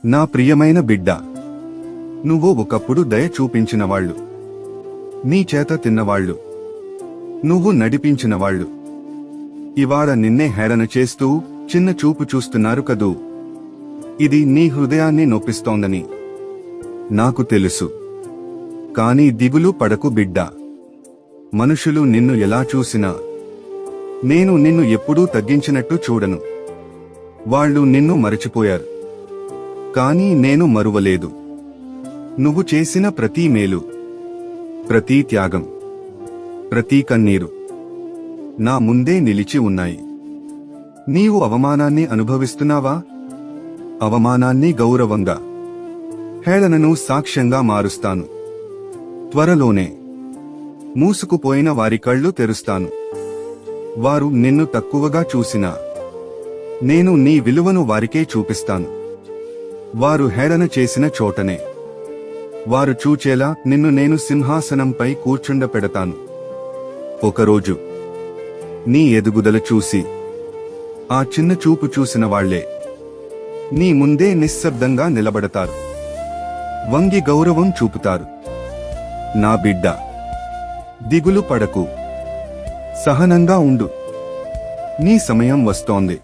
నా ప్రియమైన బిడ్డ, నువ్వు ఒకప్పుడు దయ చూపించినవాళ్లు, నీ చేత తిన్నవాళ్లు, నువ్వు నడిపించినవాళ్లు ఇవాళ నిన్నే హేళన చేస్తూ చిన్న చూపు చూస్తున్నారు కదూ. ఇది నీ హృదయాన్ని నొప్పిస్తోందని నాకు తెలుసు. కాని దిగులు పడకు బిడ్డా. మనుషులు నిన్ను ఎలా చూసినా నేను నిన్ను ఎప్పుడూ తగ్గించినట్టు చూడను. వాళ్ళు నిన్ను మరచిపోయారు, కానీ నేను మరువలేదు. నువ్వు చేసిన ప్రతి మేలు, ప్రతి త్యాగం, ప్రతి కన్నీరు నా ముందే నిలిచి ఉన్నాయి. నీవు అవమానాన్ని అనుభవిస్తున్నావా? అవమానాన్ని గౌరవంగా, హేళనను సాక్ష్యంగా మారుస్తాను. త్వరలోనే మూసుకుపోయిన వారి కళ్ళు తెరుస్తాను. వారు నిన్ను తక్కువగా చూసినా నేను నీ విలువను వారికే చూపిస్తాను. వారు హేళన చేసిన చోటనే వారు చూచేలా నిన్ను నేను సింహాసనంపై కూర్చుండపెడతాను. ఒకరోజు నీ ఎదుగుదల చూసి ఆ చిన్న చూపు చూసిన వాళ్లే నీ ముందే నిశ్శబ్దంగా నిలబడతారు, వంగి గౌరవం చూపుతారు. నా బిడ్డ, దిగులు పడకు, సహనంగా ఉండు. నీ సమయం వస్తోంది.